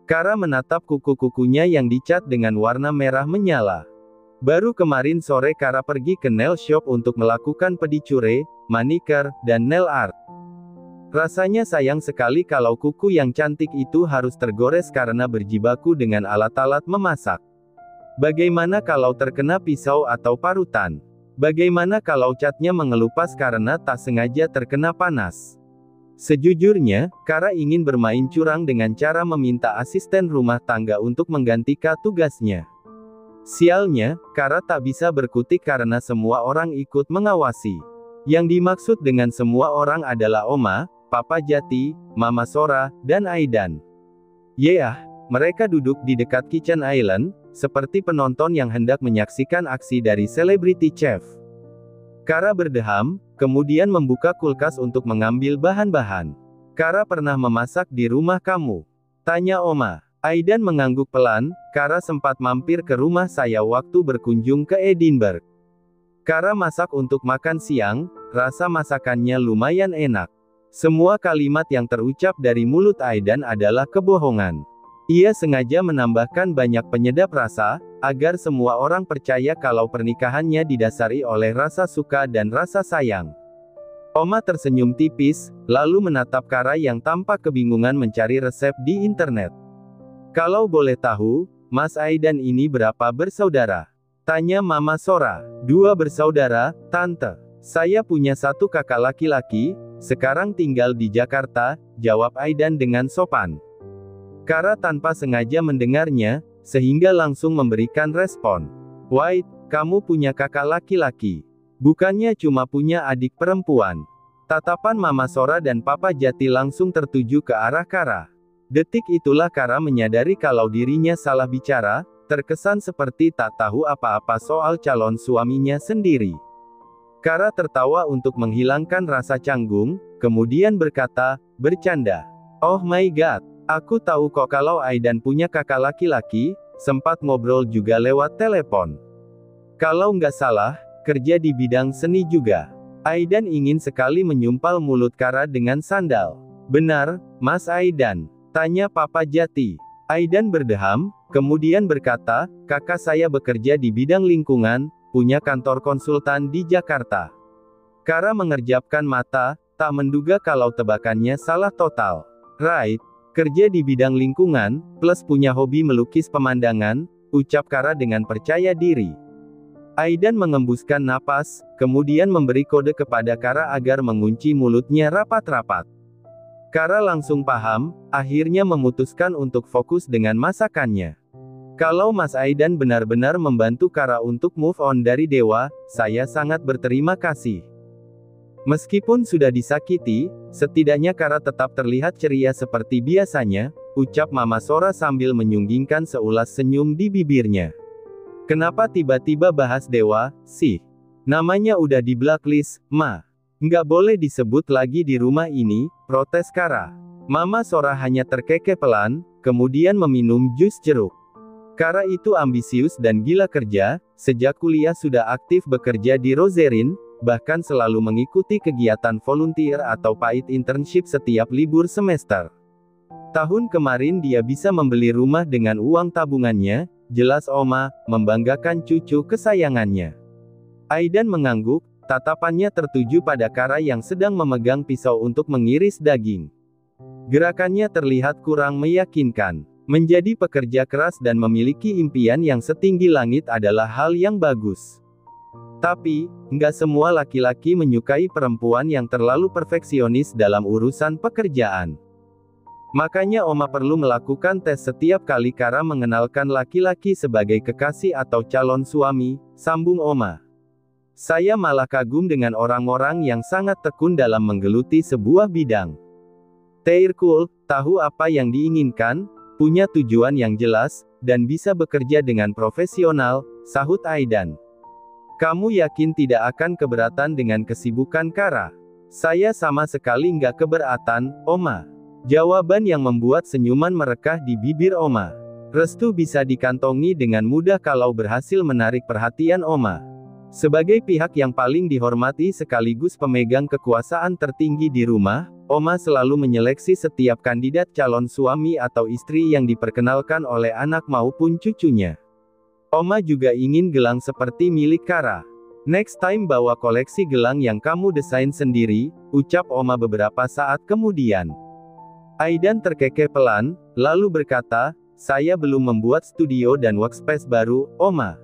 Kara menatap kuku-kukunya yang dicat dengan warna merah menyala. Baru kemarin sore Kara pergi ke nail shop untuk melakukan pedicure, manicure, dan nail art. Rasanya sayang sekali kalau kuku yang cantik itu harus tergores karena berjibaku dengan alat-alat memasak. Bagaimana kalau terkena pisau atau parutan? Bagaimana kalau catnya mengelupas karena tak sengaja terkena panas? Sejujurnya, Kara ingin bermain curang dengan cara meminta asisten rumah tangga untuk menggantikan tugasnya. Sialnya, Kara tak bisa berkutik karena semua orang ikut mengawasi. Yang dimaksud dengan semua orang adalah Oma, Papa Jati, Mama Sora, dan Aidan. Mereka duduk di dekat kitchen island, seperti penonton yang hendak menyaksikan aksi dari selebriti chef. Kara berdeham, kemudian membuka kulkas untuk mengambil bahan-bahan. Kara pernah memasak di rumah kamu? Tanya Oma. Aidan mengangguk pelan. Kara sempat mampir ke rumah saya waktu berkunjung ke Edinburgh. Kara masak untuk makan siang, rasa masakannya lumayan enak. Semua kalimat yang terucap dari mulut Aidan adalah kebohongan. Ia sengaja menambahkan banyak penyedap rasa, agar semua orang percaya kalau pernikahannya didasari oleh rasa suka dan rasa sayang. Oma tersenyum tipis, lalu menatap Kara yang tampak kebingungan mencari resep di internet. Kalau boleh tahu, Mas Aidan ini berapa bersaudara? Tanya Mama Sora. 2 bersaudara, Tante. Saya punya 1 kakak laki-laki, sekarang tinggal di Jakarta, jawab Aidan dengan sopan. Kara tanpa sengaja mendengarnya, sehingga langsung memberikan respon. Wait, kamu punya kakak laki-laki. Bukannya cuma punya adik perempuan. Tatapan Mama Sora dan Papa Jati langsung tertuju ke arah Kara. Detik itulah Kara menyadari kalau dirinya salah bicara, terkesan seperti tak tahu apa-apa soal calon suaminya sendiri. Kara tertawa untuk menghilangkan rasa canggung, kemudian berkata, bercanda. Oh my god. Aku tahu kok kalau Aidan punya kakak laki-laki, sempat ngobrol juga lewat telepon. Kalau nggak salah, kerja di bidang seni juga. Aidan ingin sekali menyumpal mulut Kara dengan sandal. Benar, Mas Aidan? Tanya Papa Jati. Aidan berdeham, kemudian berkata, kakak saya bekerja di bidang lingkungan, punya kantor konsultan di Jakarta. Kara mengerjapkan mata, tak menduga kalau tebakannya salah total. Right. Kerja di bidang lingkungan, plus punya hobi melukis pemandangan, ucap Kara dengan percaya diri. Aidan mengembuskan napas, kemudian memberi kode kepada Kara agar mengunci mulutnya rapat-rapat. Kara langsung paham, akhirnya memutuskan untuk fokus dengan masakannya. Kalau Mas Aidan benar-benar membantu Kara untuk move on dari Dewa, saya sangat berterima kasih. Meskipun sudah disakiti, setidaknya Kara tetap terlihat ceria seperti biasanya, ucap Mama Sora sambil menyunggingkan seulas senyum di bibirnya. Kenapa tiba-tiba bahas Dewa, sih? Namanya udah di blacklist, Ma. Nggak boleh disebut lagi di rumah ini, protes Kara. Mama Sora hanya terkekeh pelan, kemudian meminum jus jeruk. Kara itu ambisius dan gila kerja, sejak kuliah sudah aktif bekerja di Rozerin, bahkan selalu mengikuti kegiatan volunteer atau paid internship setiap libur semester. Tahun kemarin dia bisa membeli rumah dengan uang tabungannya, jelas Oma, membanggakan cucu kesayangannya. Aidan mengangguk, tatapannya tertuju pada Kara yang sedang memegang pisau untuk mengiris daging. Gerakannya terlihat kurang meyakinkan. Menjadi pekerja keras dan memiliki impian yang setinggi langit adalah hal yang bagus. Tapi, nggak semua laki-laki menyukai perempuan yang terlalu perfeksionis dalam urusan pekerjaan. Makanya Oma perlu melakukan tes setiap kali Kara mengenalkan laki-laki sebagai kekasih atau calon suami, sambung Oma. Saya malah kagum dengan orang-orang yang sangat tekun dalam menggeluti sebuah bidang. They're cool, tahu apa yang diinginkan, punya tujuan yang jelas, dan bisa bekerja dengan profesional, sahut Aidan. Kamu yakin tidak akan keberatan dengan kesibukan Kara? Saya sama sekali nggak keberatan, Oma. Jawaban yang membuat senyuman merekah di bibir Oma. Restu bisa dikantongi dengan mudah kalau berhasil menarik perhatian Oma. Sebagai pihak yang paling dihormati sekaligus pemegang kekuasaan tertinggi di rumah, Oma selalu menyeleksi setiap kandidat calon suami atau istri yang diperkenalkan oleh anak maupun cucunya. Oma juga ingin gelang seperti milik Kara. Next time bawa koleksi gelang yang kamu desain sendiri, ucap Oma beberapa saat kemudian. Aidan terkekeh pelan, lalu berkata, saya belum membuat studio dan workspace baru, Oma.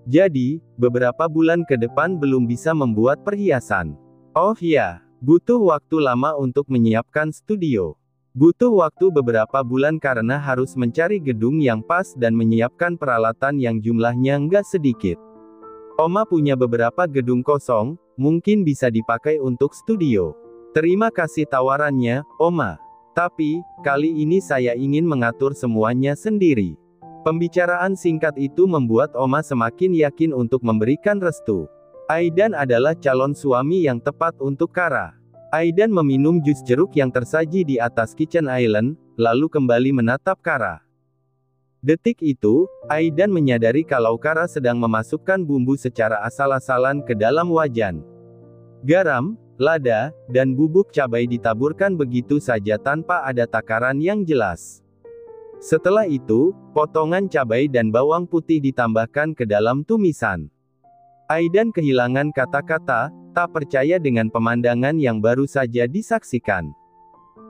Jadi, beberapa bulan ke depan belum bisa membuat perhiasan. Oh ya, butuh waktu lama untuk menyiapkan studio. Butuh waktu beberapa bulan karena harus mencari gedung yang pas dan menyiapkan peralatan yang jumlahnya nggak sedikit. Oma punya beberapa gedung kosong, mungkin bisa dipakai untuk studio. Terima kasih tawarannya, Oma. Tapi, kali ini saya ingin mengatur semuanya sendiri. Pembicaraan singkat itu membuat Oma semakin yakin untuk memberikan restu. Aidan adalah calon suami yang tepat untuk Kara. Aidan meminum jus jeruk yang tersaji di atas kitchen island, lalu kembali menatap Kara. Detik itu, Aidan menyadari kalau Kara sedang memasukkan bumbu secara asal-asalan ke dalam wajan. Garam, lada, dan bubuk cabai ditaburkan begitu saja tanpa ada takaran yang jelas. Setelah itu, potongan cabai dan bawang putih ditambahkan ke dalam tumisan. Aidan kehilangan kata-kata, tak percaya dengan pemandangan yang baru saja disaksikan.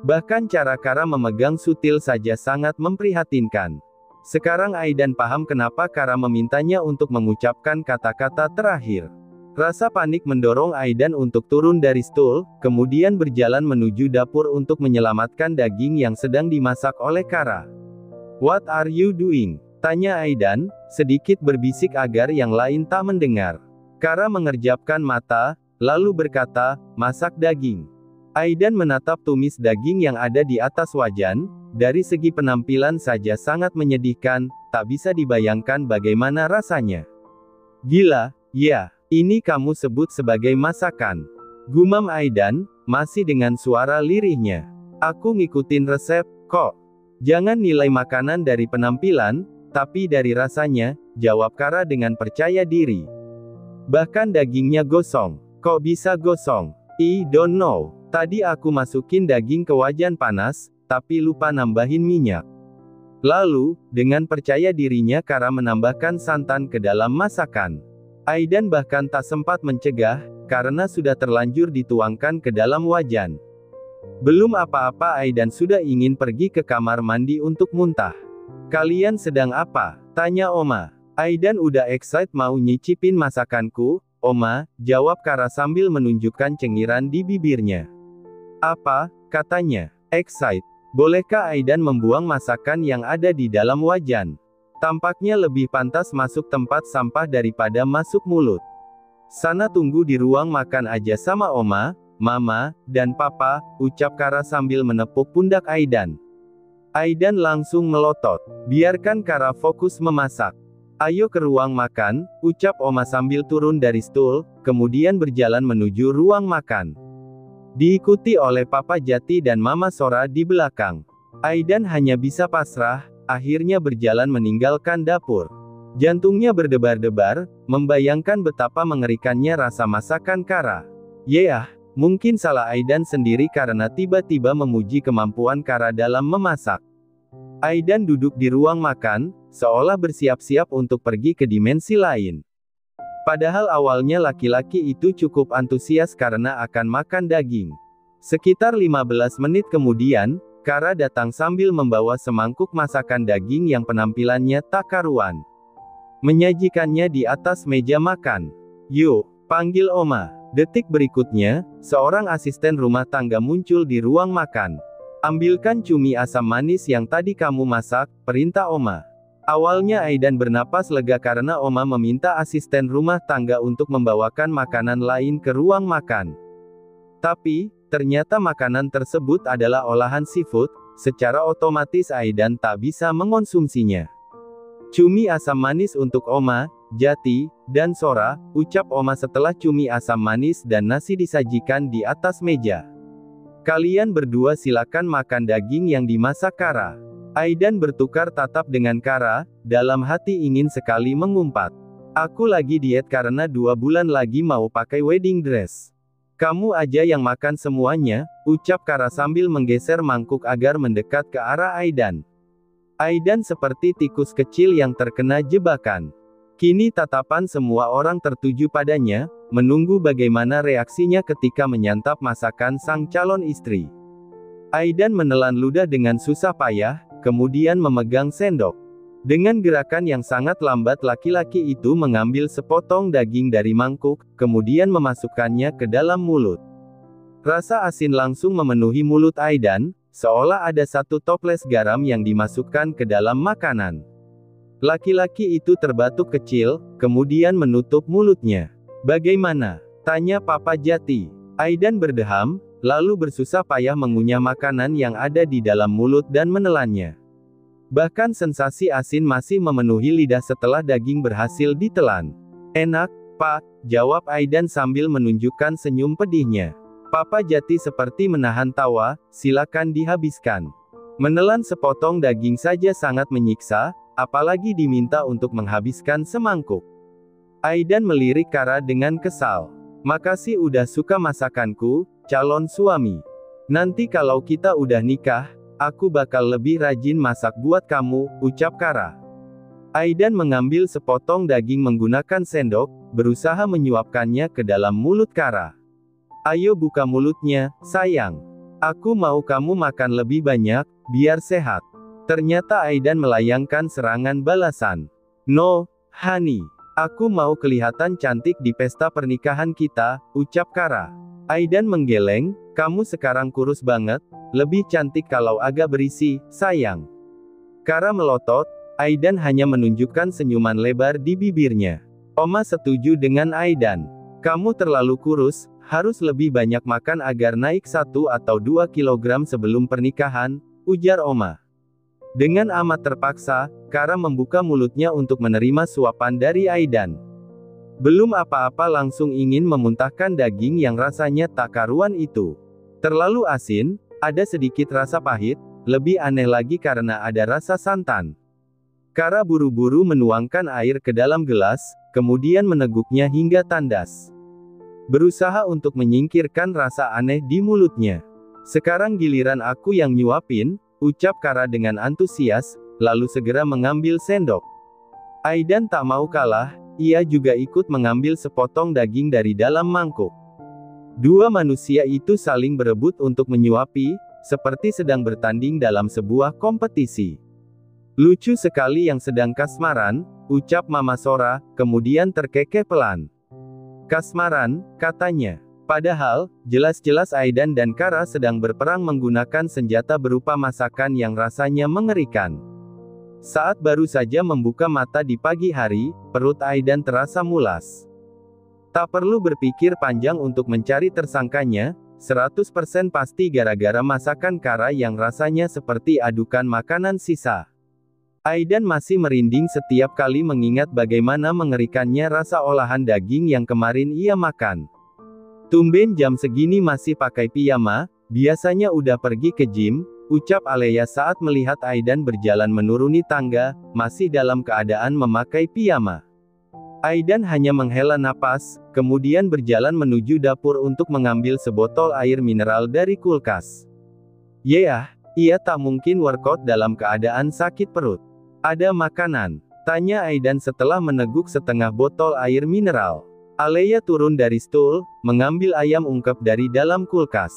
Bahkan cara Kara memegang sutil saja sangat memprihatinkan. Sekarang Aidan paham kenapa Kara memintanya untuk mengucapkan kata-kata terakhir. Rasa panik mendorong Aidan untuk turun dari stul, kemudian berjalan menuju dapur untuk menyelamatkan daging yang sedang dimasak oleh Kara. What are you doing? Tanya Aidan, sedikit berbisik agar yang lain tak mendengar. Kara mengerjapkan mata, lalu berkata, masak daging. Aidan menatap tumis daging yang ada di atas wajan, dari segi penampilan saja sangat menyedihkan, tak bisa dibayangkan bagaimana rasanya. Gila, ya, ini kamu sebut sebagai masakan. Gumam Aidan, masih dengan suara lirihnya. Aku ngikutin resep, kok. Jangan nilai makanan dari penampilan, tapi dari rasanya, jawab Kara dengan percaya diri. Bahkan dagingnya gosong. Kok bisa gosong? I don't know. Tadi aku masukin daging ke wajan panas, tapi lupa nambahin minyak. Lalu, dengan percaya dirinya Kara menambahkan santan ke dalam masakan. Aidan bahkan tak sempat mencegah, karena sudah terlanjur dituangkan ke dalam wajan. Belum apa-apa Aidan sudah ingin pergi ke kamar mandi untuk muntah. Kalian sedang apa? Tanya Oma. Aidan udah excited mau nyicipin masakanku, Oma, jawab Kara sambil menunjukkan cengiran di bibirnya. Apa? Katanya. Excited. Bolehkah Aidan membuang masakan yang ada di dalam wajan? Tampaknya lebih pantas masuk tempat sampah daripada masuk mulut. Sana tunggu di ruang makan aja sama Oma, Mama, dan Papa, ucap Kara sambil menepuk pundak Aidan. Aidan langsung melotot. Biarkan Kara fokus memasak. Ayo ke ruang makan, ucap Oma sambil turun dari stul, kemudian berjalan menuju ruang makan. Diikuti oleh Papa Jati dan Mama Sora di belakang. Aidan hanya bisa pasrah, akhirnya berjalan meninggalkan dapur. Jantungnya berdebar-debar, membayangkan betapa mengerikannya rasa masakan Kara. Yah, mungkin salah Aidan sendiri karena tiba-tiba memuji kemampuan Kara dalam memasak. Aidan duduk di ruang makan, seolah bersiap-siap untuk pergi ke dimensi lain. Padahal awalnya laki-laki itu cukup antusias karena akan makan daging. Sekitar 15 menit kemudian, Kara datang sambil membawa semangkuk masakan daging yang penampilannya tak karuan. Menyajikannya di atas meja makan. Yuk, panggil Oma. Detik berikutnya, seorang asisten rumah tangga muncul di ruang makan. Ambilkan cumi asam manis yang tadi kamu masak, perintah Oma. Awalnya Aidan bernapas lega karena Oma meminta asisten rumah tangga untuk membawakan makanan lain ke ruang makan. Tapi, ternyata makanan tersebut adalah olahan seafood, secara otomatis Aidan tak bisa mengonsumsinya. Cumi asam manis untuk Oma, Jati, dan Sora, ucap Oma setelah cumi asam manis dan nasi disajikan di atas meja. Kalian berdua silakan makan daging yang dimasak Kara. Aidan bertukar tatap dengan Kara, dalam hati ingin sekali mengumpat. Aku lagi diet karena 2 bulan lagi mau pakai wedding dress. Kamu aja yang makan semuanya, ucap Kara sambil menggeser mangkuk agar mendekat ke arah Aidan. Aidan seperti tikus kecil yang terkena jebakan. Kini tatapan semua orang tertuju padanya, menunggu bagaimana reaksinya ketika menyantap masakan sang calon istri. Aidan menelan ludah dengan susah payah, kemudian memegang sendok. Dengan gerakan yang sangat lambat laki-laki itu mengambil sepotong daging dari mangkuk, kemudian memasukkannya ke dalam mulut. Rasa asin langsung memenuhi mulut Aidan, seolah ada satu toples garam yang dimasukkan ke dalam makanan. Laki-laki itu terbatuk kecil, kemudian menutup mulutnya. "Bagaimana?" tanya Papa Jati. Aidan berdeham, lalu bersusah payah mengunyah makanan yang ada di dalam mulut dan menelannya. Bahkan sensasi asin masih memenuhi lidah setelah daging berhasil ditelan. "Enak, Pak," jawab Aidan sambil menunjukkan senyum pedihnya. Papa Jati seperti menahan tawa, "Silakan dihabiskan." Menelan sepotong daging saja sangat menyiksa, apalagi diminta untuk menghabiskan semangkuk. Aidan melirik Kara dengan kesal. "Makasih udah suka masakanku, calon suami. Nanti kalau kita udah nikah, aku bakal lebih rajin masak buat kamu," ucap Kara. Aidan mengambil sepotong daging menggunakan sendok, berusaha menyuapkannya ke dalam mulut Kara. "Ayo buka mulutnya, sayang. Aku mau kamu makan lebih banyak, biar sehat." Ternyata Aidan melayangkan serangan balasan. "No, honey. Aku mau kelihatan cantik di pesta pernikahan kita," ucap Kara. Aidan menggeleng, "Kamu sekarang kurus banget, lebih cantik kalau agak berisi, sayang." Kara melotot, Aidan hanya menunjukkan senyuman lebar di bibirnya. "Oma setuju dengan Aidan. Kamu terlalu kurus, harus lebih banyak makan agar naik 1 atau 2 kilogram sebelum pernikahan," ujar Oma. Dengan amat terpaksa, Kara membuka mulutnya untuk menerima suapan dari Aidan. Belum apa-apa langsung ingin memuntahkan daging yang rasanya tak karuan itu. Terlalu asin, ada sedikit rasa pahit, lebih aneh lagi karena ada rasa santan. Kara buru-buru menuangkan air ke dalam gelas, kemudian meneguknya hingga tandas. Berusaha untuk menyingkirkan rasa aneh di mulutnya. "Sekarang giliran aku yang nyuapin," ucap Kara dengan antusias, lalu segera mengambil sendok. Aidan tak mau kalah, ia juga ikut mengambil sepotong daging dari dalam mangkuk. Dua manusia itu saling berebut untuk menyuapi, seperti sedang bertanding dalam sebuah kompetisi. "Lucu sekali yang sedang kasmaran," ucap Mama Sora, kemudian terkekeh pelan. "Kasmaran," katanya. Padahal, jelas-jelas Aidan dan Kara sedang berperang menggunakan senjata berupa masakan yang rasanya mengerikan. Saat baru saja membuka mata di pagi hari, perut Aidan terasa mulas. Tak perlu berpikir panjang untuk mencari tersangkanya, 100% pasti gara-gara masakan Kara yang rasanya seperti adukan makanan sisa. Aidan masih merinding setiap kali mengingat bagaimana mengerikannya rasa olahan daging yang kemarin ia makan. "Tumben jam segini masih pakai piyama, biasanya udah pergi ke gym," ucap Alea saat melihat Aidan berjalan menuruni tangga, masih dalam keadaan memakai piyama. Aidan hanya menghela napas, kemudian berjalan menuju dapur untuk mengambil sebotol air mineral dari kulkas. "Yah, ia tak mungkin workout dalam keadaan sakit perut. Ada makanan?" tanya Aidan setelah meneguk setengah botol air mineral. Alea turun dari stul, mengambil ayam ungkep dari dalam kulkas.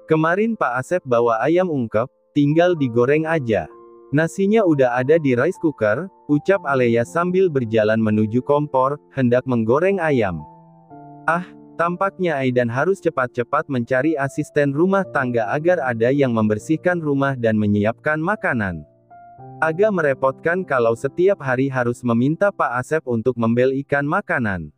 "Kemarin Pak Asep bawa ayam ungkep, tinggal digoreng aja. Nasinya udah ada di rice cooker," ucap Alea sambil berjalan menuju kompor, hendak menggoreng ayam. Tampaknya Aidan harus cepat-cepat mencari asisten rumah tangga agar ada yang membersihkan rumah dan menyiapkan makanan. Agak merepotkan kalau setiap hari harus meminta Pak Asep untuk membelikan makanan.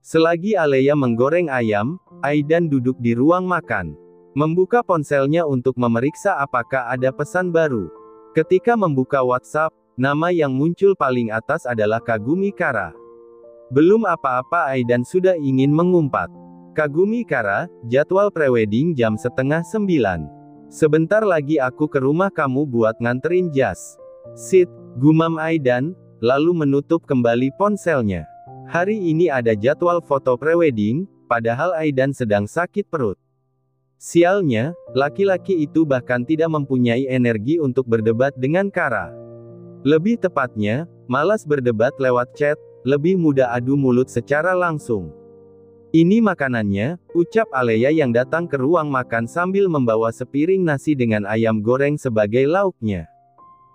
Selagi Alea menggoreng ayam, Aidan duduk di ruang makan. Membuka ponselnya untuk memeriksa apakah ada pesan baru. Ketika membuka WhatsApp, nama yang muncul paling atas adalah Kagumi Kara. Belum apa-apa Aidan sudah ingin mengumpat. "Kagumi Kara, jadwal prewedding jam 8:30. Sebentar lagi aku ke rumah kamu buat nganterin jas." "Sit," gumam Aidan, lalu menutup kembali ponselnya. Hari ini ada jadwal foto prewedding, padahal Aidan sedang sakit perut. Sialnya, laki-laki itu bahkan tidak mempunyai energi untuk berdebat dengan Kara. Lebih tepatnya, malas berdebat lewat chat, lebih mudah adu mulut secara langsung. "Ini makanannya," ucap Alea yang datang ke ruang makan sambil membawa sepiring nasi dengan ayam goreng sebagai lauknya.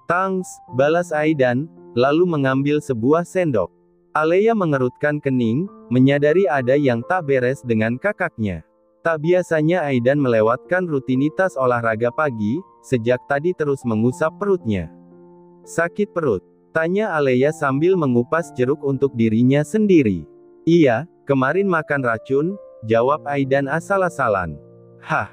"Thanks," balas Aidan, lalu mengambil sebuah sendok. Alea mengerutkan kening, menyadari ada yang tak beres dengan kakaknya. Tak biasanya Aidan melewatkan rutinitas olahraga pagi, sejak tadi terus mengusap perutnya. "Sakit perut?" tanya Alea sambil mengupas jeruk untuk dirinya sendiri. "Iya, kemarin makan racun," jawab Aidan asal-asalan. "Hah?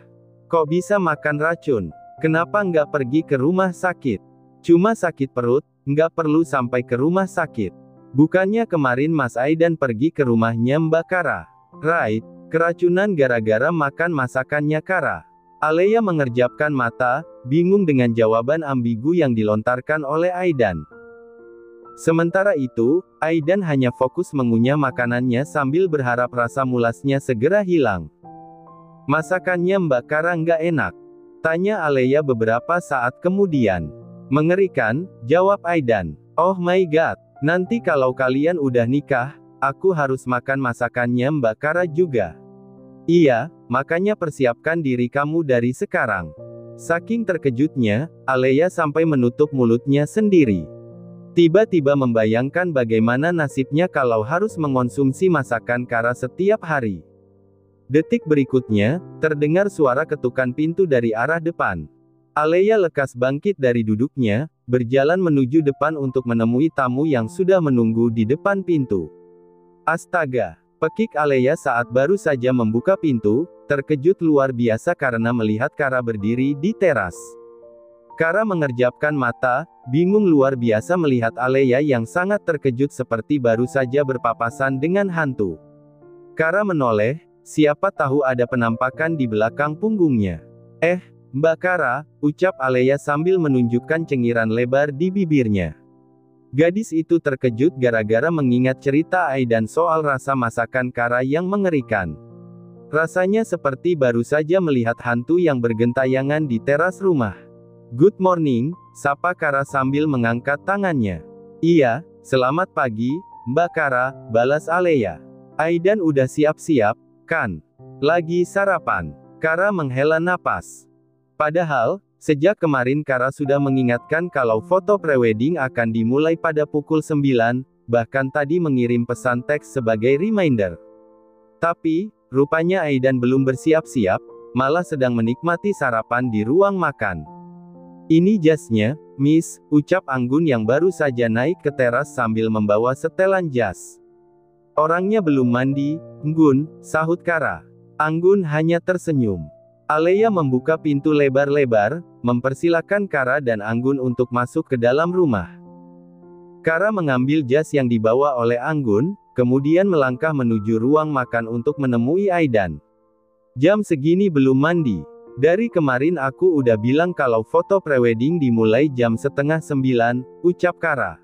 Kok bisa makan racun? Kenapa nggak pergi ke rumah sakit?" "Cuma sakit perut, nggak perlu sampai ke rumah sakit. Bukannya kemarin Mas Aidan pergi ke rumahnya Mbak Kara?" "Right, keracunan gara-gara makan masakannya Kara." Alea mengerjapkan mata, bingung dengan jawaban ambigu yang dilontarkan oleh Aidan. Sementara itu, Aidan hanya fokus mengunyah makanannya sambil berharap rasa mulasnya segera hilang. "Masakannya Mbak Kara nggak enak?" tanya Alea beberapa saat kemudian. "Mengerikan," jawab Aidan. "Oh my god, nanti kalau kalian udah nikah, aku harus makan masakannya Mbak Kara juga." "Iya, makanya persiapkan diri kamu dari sekarang." Saking terkejutnya, Alea sampai menutup mulutnya sendiri. Tiba-tiba membayangkan bagaimana nasibnya kalau harus mengonsumsi masakan Kara setiap hari. Detik berikutnya, terdengar suara ketukan pintu dari arah depan. Alea lekas bangkit dari duduknya, berjalan menuju depan untuk menemui tamu yang sudah menunggu di depan pintu. "Astaga!" pekik Alea saat baru saja membuka pintu, terkejut luar biasa karena melihat Kara berdiri di teras. Kara mengerjapkan mata, bingung luar biasa melihat Alea yang sangat terkejut seperti baru saja berpapasan dengan hantu. Kara menoleh, siapa tahu ada penampakan di belakang punggungnya. Mbak Kara," ucap Alea sambil menunjukkan cengiran lebar di bibirnya. Gadis itu terkejut gara-gara mengingat cerita Aidan soal rasa masakan Kara yang mengerikan. Rasanya seperti baru saja melihat hantu yang bergentayangan di teras rumah. "Good morning," sapa Kara sambil mengangkat tangannya. "Iya, selamat pagi, Mbak Kara," balas Alea. "Aidan udah siap-siap, kan? Lagi sarapan?" Kara menghela napas. Padahal, sejak kemarin Kara sudah mengingatkan kalau foto prewedding akan dimulai pada pukul 9, bahkan tadi mengirim pesan teks sebagai reminder. Tapi, rupanya Aidan belum bersiap-siap, malah sedang menikmati sarapan di ruang makan. "Ini jasnya, Miss," ucap Anggun yang baru saja naik ke teras sambil membawa setelan jas. "Orangnya belum mandi, Nggun," sahut Kara. Anggun hanya tersenyum. Alea membuka pintu lebar-lebar, mempersilakan Kara dan Anggun untuk masuk ke dalam rumah. Kara mengambil jas yang dibawa oleh Anggun, kemudian melangkah menuju ruang makan untuk menemui Aidan. "Jam segini belum mandi? Dari kemarin aku udah bilang kalau foto prewedding dimulai jam 8:30, ucap Kara.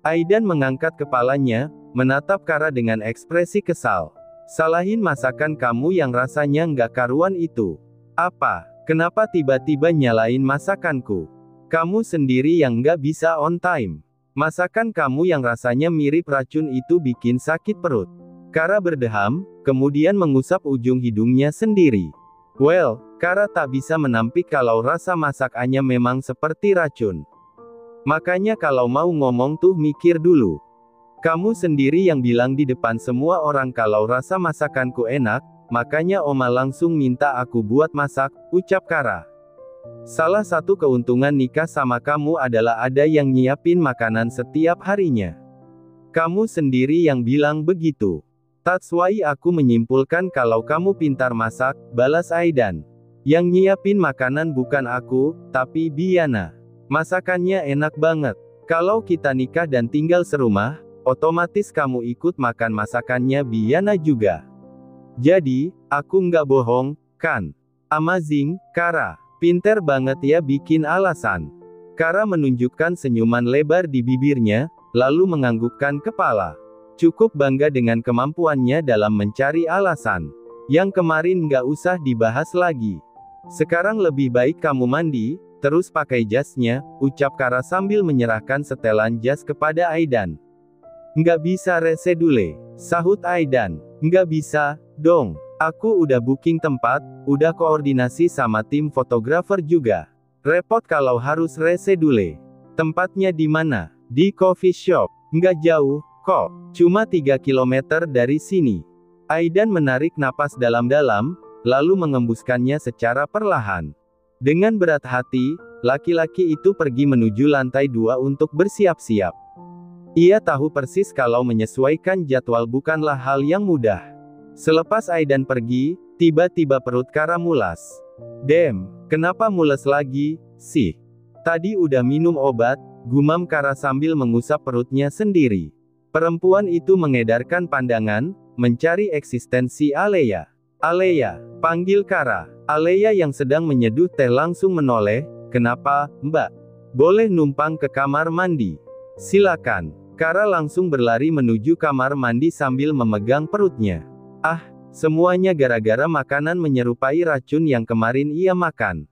Aidan mengangkat kepalanya, menatap Kara dengan ekspresi kesal. "Salahin masakan kamu yang rasanya nggak karuan itu. Apa? Kenapa tiba-tiba nyalain masakanku? Kamu sendiri yang nggak bisa on time. Masakan kamu yang rasanya mirip racun itu bikin sakit perut." Kara berdeham, kemudian mengusap ujung hidungnya sendiri. "Well, Kara tak bisa menampik kalau rasa masakannya memang seperti racun. Makanya kalau mau ngomong tuh mikir dulu. Kamu sendiri yang bilang di depan semua orang kalau rasa masakanku enak, makanya Oma langsung minta aku buat masak," ucap Kara. "Salah satu keuntungan nikah sama kamu adalah ada yang nyiapin makanan setiap harinya. Kamu sendiri yang bilang begitu. That's why aku menyimpulkan kalau kamu pintar masak," balas Aidan. "Yang nyiapin makanan bukan aku, tapi Biana. Masakannya enak banget. Kalau kita nikah dan tinggal serumah, otomatis kamu ikut makan masakannya Biana juga. Jadi, aku nggak bohong, kan? Amazing, Kara. Pinter banget ya bikin alasan." Kara menunjukkan senyuman lebar di bibirnya, lalu menganggukkan kepala. Cukup bangga dengan kemampuannya dalam mencari alasan. Yang kemarin nggak usah dibahas lagi. Sekarang lebih baik kamu mandi, terus pakai jasnya, ucap Kara sambil menyerahkan setelan jas kepada Aidan. Nggak bisa rese dule, sahut Aidan. Nggak bisa, dong. Aku udah booking tempat, udah koordinasi sama tim fotografer juga. Repot kalau harus rese dule. Tempatnya di mana? Di coffee shop. Nggak jauh, kok. Cuma 3 kilometer dari sini. Aidan menarik napas dalam-dalam, lalu mengembuskannya secara perlahan. Dengan berat hati, laki-laki itu pergi menuju lantai 2 untuk bersiap-siap. Ia tahu persis kalau menyesuaikan jadwal bukanlah hal yang mudah. Selepas Aidan pergi, tiba-tiba perut Kara mulas. Kenapa mules lagi, sih? Tadi udah minum obat, gumam Kara sambil mengusap perutnya sendiri. Perempuan itu mengedarkan pandangan, mencari eksistensi Alea. Alea, panggil Kara. Alea yang sedang menyeduh teh langsung menoleh. Kenapa, Mbak? Boleh numpang ke kamar mandi? Silakan. Kara langsung berlari menuju kamar mandi sambil memegang perutnya. Ah, semuanya gara-gara makanan menyerupai racun yang kemarin ia makan.